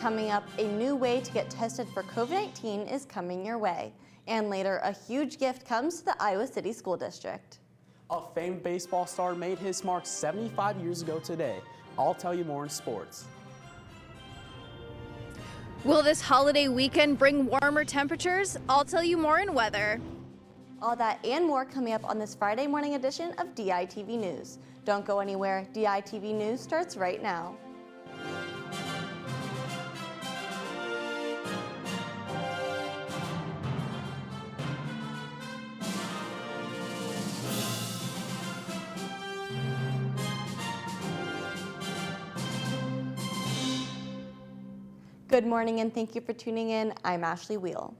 Coming up, a new way to get tested for COVID-19 is coming your way. And later, a huge gift comes to the Iowa City School District. A famed baseball star made his mark 75 years ago today. I'll tell you more in sports. Will this holiday weekend bring warmer temperatures? I'll tell you more in weather. All that and more coming up on this Friday morning edition of DITV News. Don't go anywhere. DITV News starts right now. Good morning and thank you for tuning in. I'm Ashley Wheel.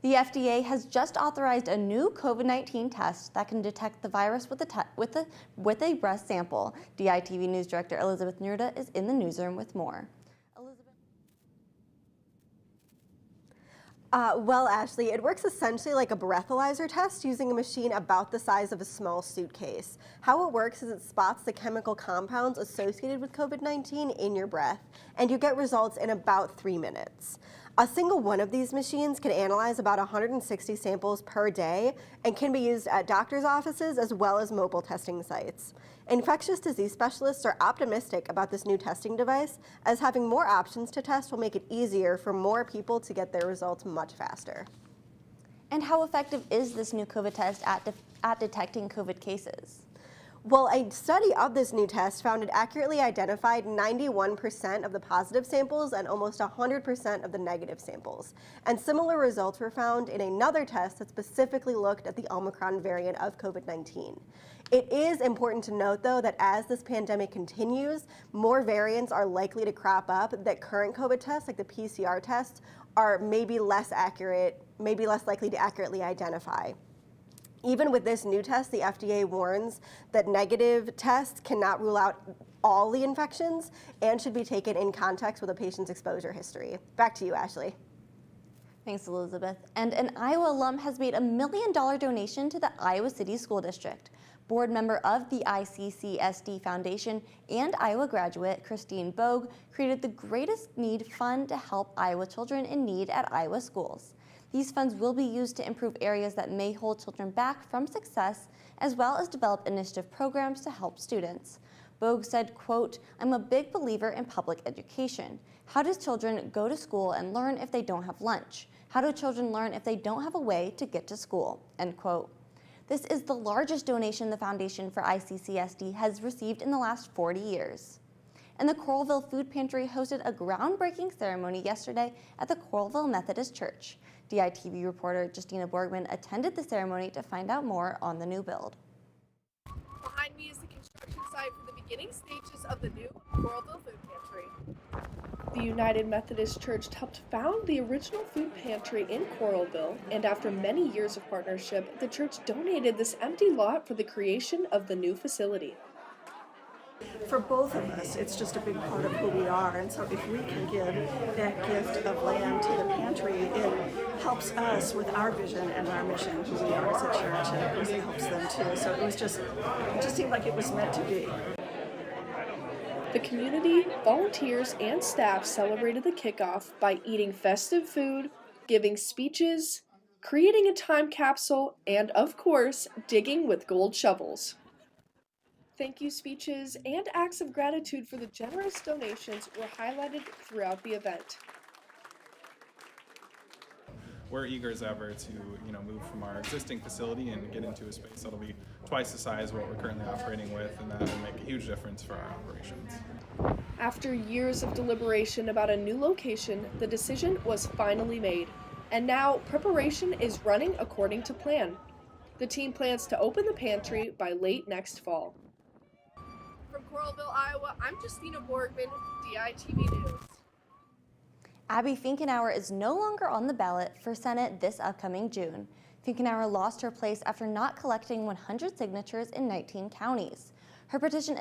The FDA has just authorized a new COVID-19 test that can detect the virus with a breath sample. DITV News Director Elizabeth Nerda is in the newsroom with more. Well, Ashley, it works essentially like a breathalyzer test using a machine about the size of a small suitcase. How it works is it spots the chemical compounds associated with COVID-19 in your breath, and you get results in about 3 minutes. A single one of these machines can analyze about 160 samples per day and can be used at doctors' offices as well as mobile testing sites. Infectious disease specialists are optimistic about this new testing device, as having more options to test will make it easier for more people to get their results much faster. And how effective is this new COVID test at detecting COVID cases? Well, a study of this new test found it accurately identified 91% of the positive samples and almost 100% of the negative samples. And similar results were found in another test that specifically looked at the Omicron variant of COVID-19. It is important to note, though, that as this pandemic continues, more variants are likely to crop up that current COVID tests, like the PCR tests, are maybe less accurate, maybe less likely to accurately identify. Even with this new test, the FDA warns that negative tests cannot rule out all the infections and should be taken in context with a patient's exposure history. Back to you, Ashley. Thanks, Elizabeth. And an Iowa alum has made $1 million donation to the Iowa City School District. Board member of the ICCSD Foundation and Iowa graduate Christine Bogue created the Greatest Need Fund to help Iowa children in need at Iowa schools. These funds will be used to improve areas that may hold children back from success, as well as develop initiative programs to help students. Bogue said, quote, "I'm a big believer in public education. How do children go to school and learn if they don't have lunch? How do children learn if they don't have a way to get to school?" End quote. This is the largest donation the Foundation for ICCSD has received in the last 40 years. And the Coralville Food Pantry hosted a groundbreaking ceremony yesterday at the Coralville Methodist Church. DITV reporter Justina Borgman attended the ceremony to find out more on the new build. Behind me is the construction site for the beginning stages of the new Coralville Food Pantry. The United Methodist Church helped found the original food pantry in Coralville, and after many years of partnership, the church donated this empty lot for the creation of the new facility. For both of us, it's just a big part of who we are, and so if we can give that gift of land to the pantry, it helps us with our vision and our mission, who we are as a church, and it really helps them too. So it just seemed like it was meant to be. The community, volunteers, and staff celebrated the kickoff by eating festive food, giving speeches, creating a time capsule, and of course, digging with gold shovels. Thank you speeches and acts of gratitude for the generous donations were highlighted throughout the event. We're eager as ever to move from our existing facility and get into a space that'll be twice the size of what we're currently operating with, and that will make a huge difference for our operations. After years of deliberation about a new location, the decision was finally made, and now preparation is running according to plan. The team plans to open the pantry by late next fall. From Coralville, Iowa, I'm Justina Borgman, DITV News. Abby Finkenauer is no longer on the ballot for Senate this upcoming June. Finkenauer lost her place after not collecting 100 signatures in 19 counties. Her petition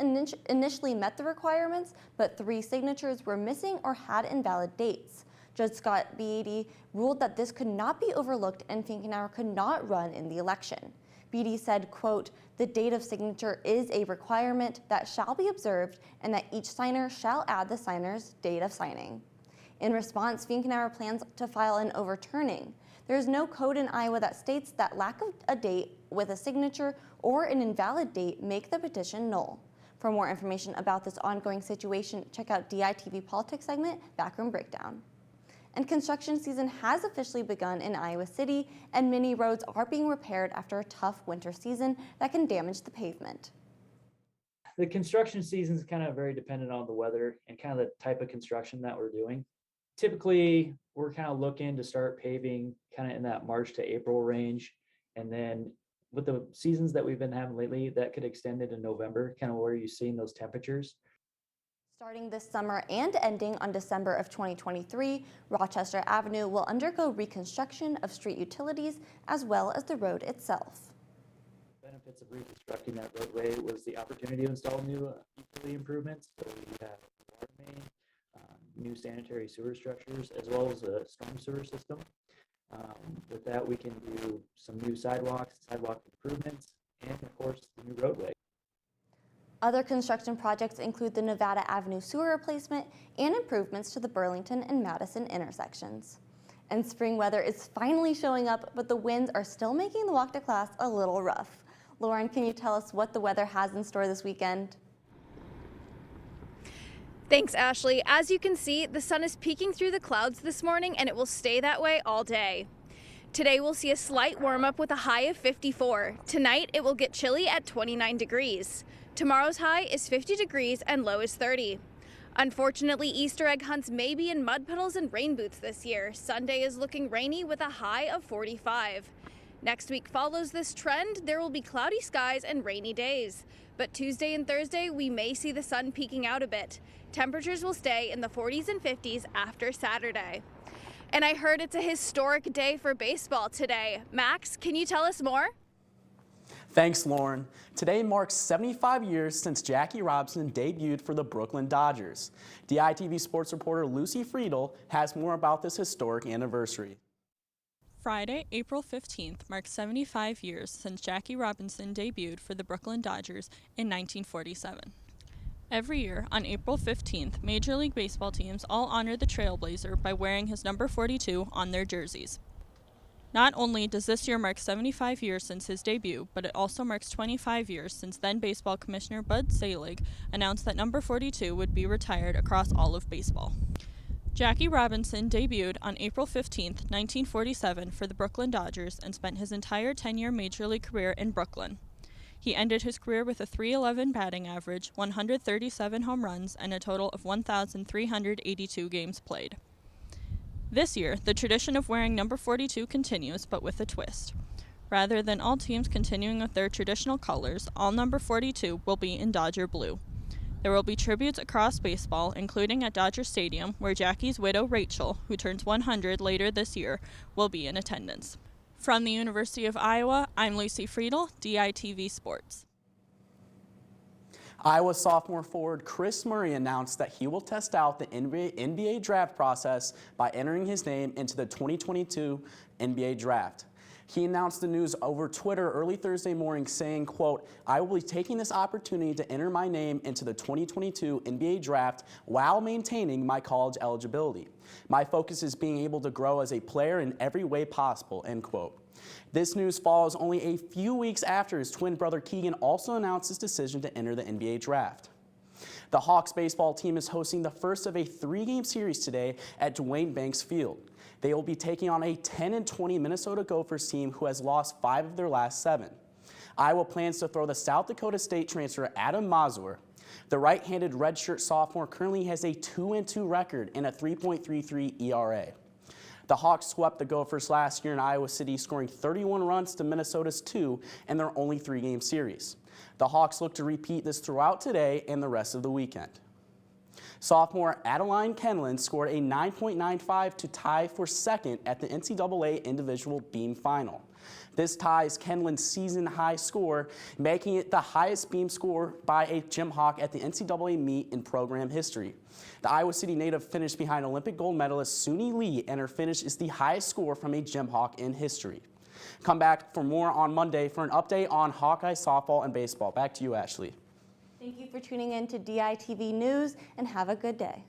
initially met the requirements, but 3 signatures were missing or had invalid dates. Judge Scott Beatty ruled that this could not be overlooked and Finkenauer could not run in the election. Beatty said, quote, "The date of signature is a requirement that shall be observed and that each signer shall add the signer's date of signing." In response, Finkenauer plans to file an overturning. There is no code in Iowa that states that lack of a date with a signature or an invalid date make the petition null. For more information about this ongoing situation, check out DITV Politics segment, Backroom Breakdown. And construction season has officially begun in Iowa City, and many roads are being repaired after a tough winter season that can damage the pavement. The construction season is kind of very dependent on the weather and kind of the type of construction that we're doing. Typically, we're kind of looking to start paving kind of in that March to April range. And then with the seasons that we've been having lately, that could extend into November, kind of where you're seeing those temperatures. Starting this summer and ending on December of 2023, Rochester Avenue will undergo reconstruction of street utilities as well as the road itself. Benefits of reconstructing that roadway was the opportunity to install new utility improvements. So we have water main, new sanitary sewer structures, as well as a storm sewer system. With that, we can do some new sidewalk improvements, and of course, the new roadway. Other construction projects include the Nevada Avenue sewer replacement and improvements to the Burlington and Madison intersections. And spring weather is finally showing up, but the winds are still making the walk to class a little rough. Lauren, can you tell us what the weather has in store this weekend? Thanks, Ashley. As you can see, the sun is peeking through the clouds this morning, and it will stay that way all day. Today we'll see a slight warm up with a high of 54. Tonight it will get chilly at 29 degrees. Tomorrow's high is 50 degrees and low is 30. Unfortunately, Easter egg hunts may be in mud puddles and rain boots this year. Sunday is looking rainy with a high of 45. Next week follows this trend. There will be cloudy skies and rainy days. But Tuesday and Thursday, we may see the sun peeking out a bit. Temperatures will stay in the 40s and 50s after Saturday. And I heard it's a historic day for baseball today. Max, can you tell us more? Thanks, Lauren. Today marks 75 years since Jackie Robinson debuted for the Brooklyn Dodgers. DITV sports reporter Lucy Friedel has more about this historic anniversary. Friday, April 15th marks 75 years since Jackie Robinson debuted for the Brooklyn Dodgers in 1947. Every year, on April 15th, Major League Baseball teams all honor the Trailblazer by wearing his number 42 on their jerseys. Not only does this year mark 75 years since his debut, but it also marks 25 years since then Baseball Commissioner Bud Selig announced that number 42 would be retired across all of baseball. Jackie Robinson debuted on April 15, 1947 for the Brooklyn Dodgers and spent his entire 10-year Major League career in Brooklyn. He ended his career with a .311 batting average, 137 home runs, and a total of 1,382 games played. This year, the tradition of wearing number 42 continues, but with a twist. Rather than all teams continuing with their traditional colors, all number 42 will be in Dodger blue. There will be tributes across baseball, including at Dodger Stadium, where Jackie's widow, Rachel, who turns 100 later this year, will be in attendance. From the University of Iowa, I'm Lucy Friedel, DITV Sports. Iowa sophomore forward Chris Murray announced that he will test out the NBA draft process by entering his name into the 2022 NBA draft. He announced the news over Twitter early Thursday morning saying, quote, "I will be taking this opportunity to enter my name into the 2022 NBA draft while maintaining my college eligibility. My focus is being able to grow as a player in every way possible," end quote. This news follows only a few weeks after his twin brother Keegan also announced his decision to enter the NBA draft. The Hawks baseball team is hosting the first of a 3-game series today at Dwayne Banks Field. They will be taking on a 10-20 Minnesota Gophers team who has lost 5 of their last 7. Iowa plans to throw the South Dakota State transfer Adam Mazur. The right-handed redshirt sophomore currently has a 2-2 record and a 3.33 ERA. The Hawks swept the Gophers last year in Iowa City, scoring 31 runs to Minnesota's 2 in their only 3-game series. The Hawks look to repeat this throughout today and the rest of the weekend. Sophomore Adeline Kenlin scored a 9.95 to tie for second at the NCAA Individual Beam Final. This ties Kenlin's season-high score, making it the highest beam score by a Gym Hawk at the NCAA meet in program history. The Iowa City native finished behind Olympic gold medalist Suni Lee, and her finish is the highest score from a Gym Hawk in history. Come back for more on Monday for an update on Hawkeye softball and baseball. Back to you, Ashley. Thank you for tuning in to DITV News, and have a good day.